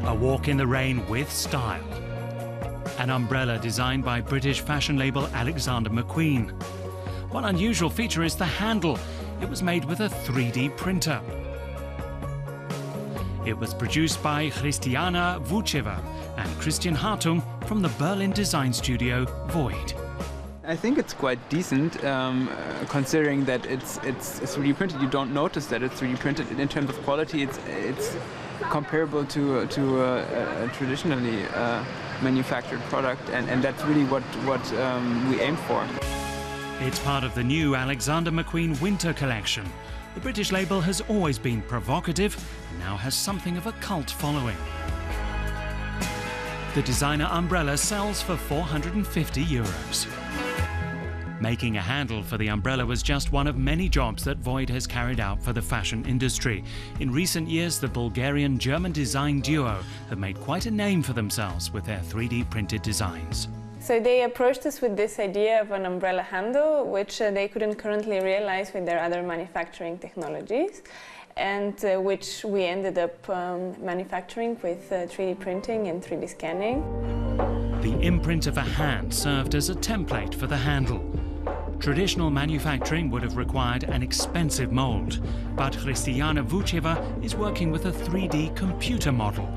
A walk in the rain with style. An umbrella designed by British fashion label Alexander McQueen. One unusual feature is the handle. It was made with a 3D printer. It was produced by Christiana Vuceva and Christian Hartung from the Berlin design studio Void. I think it's quite decent, considering that it's 3D printed. You don't notice that it's 3D printed. In terms of quality, it's comparable to a traditionally manufactured product, and that's really what we aim for. It's part of the new Alexander McQueen winter collection. The British label has always been provocative and now has something of a cult following. The designer umbrella sells for €450. Making a handle for the umbrella was just one of many jobs that Void has carried out for the fashion industry. In recent years, the Bulgarian-German design duo have made quite a name for themselves with their 3D printed designs. So they approached us with this idea of an umbrella handle, which they couldn't currently realize with their other manufacturing technologies, and which we ended up manufacturing with 3D printing and 3D scanning. The imprint of a hand served as a template for the handle. Traditional manufacturing would have required an expensive mold, but Christiana Vuceva is working with a 3D computer model.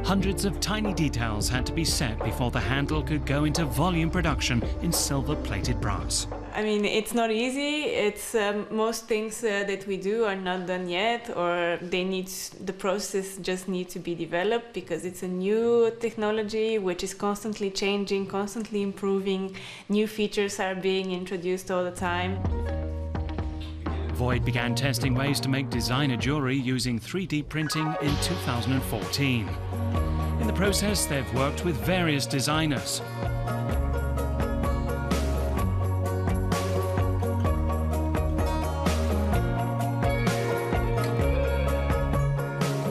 Hundreds of tiny details had to be set before the handle could go into volume production in silver-plated brass. I mean, it's not easy. It's most things that we do are not done yet, or the process just needs to be developed because it's a new technology which is constantly changing, constantly improving. New features are being introduced all the time. Void began testing ways to make designer jewelry using 3D printing in 2014. In the process, they've worked with various designers.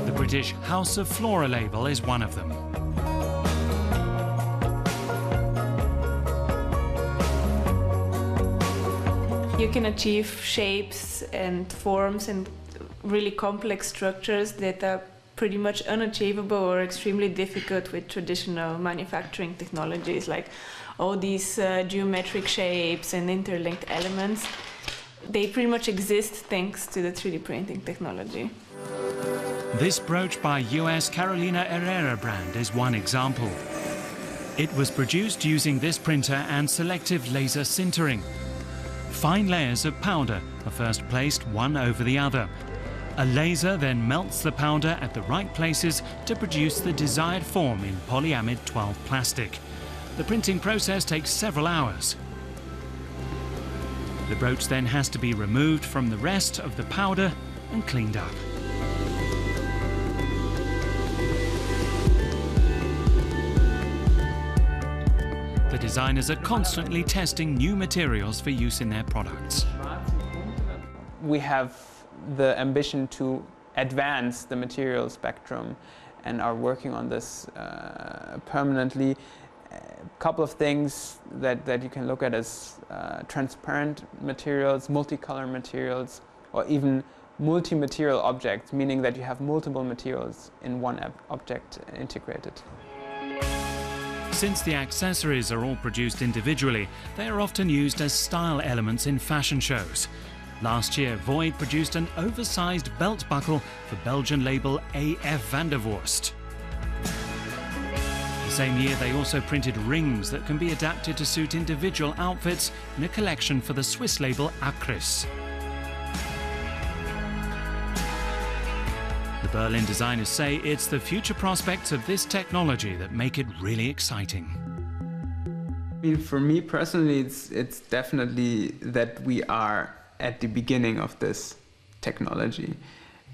The British House of Flora label is one of them. You can achieve shapes and forms and really complex structures that are pretty much unachievable or extremely difficult with traditional manufacturing technologies, like all these geometric shapes and interlinked elements. They pretty much exist thanks to the 3D printing technology. This brooch by US Carolina Herrera brand is one example. It was produced using this printer and selective laser sintering. Fine layers of powder are first placed one over the other. A laser then melts the powder at the right places to produce the desired form in polyamide 12 plastic. The printing process takes several hours. The brooch then has to be removed from the rest of the powder and cleaned up. The designers are constantly testing new materials for use in their products. We have the ambition to advance the material spectrum and are working on this permanently. A couple of things that you can look at as transparent materials, multicolor materials, or even multi-material objects, meaning that you have multiple materials in one object integrated. Since the accessories are all produced individually, they are often used as style elements in fashion shows. Last year, Void produced an oversized belt buckle for Belgian label A.F. van der Vorst. The same year, they also printed rings that can be adapted to suit individual outfits in a collection for the Swiss label Acris. The Berlin designers say it's the future prospects of this technology that make it really exciting. I mean, for me personally, it's definitely that we are at the beginning of this technology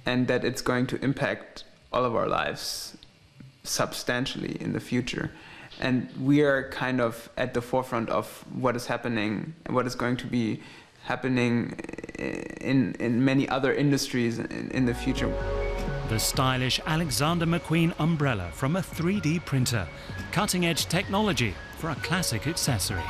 and that it's going to impact all of our lives substantially in the future. And we are kind of at the forefront of what is happening and what is going to be happening in many other industries in the future. The stylish Alexander McQueen umbrella from a 3D printer. Cutting-edge technology for a classic accessory.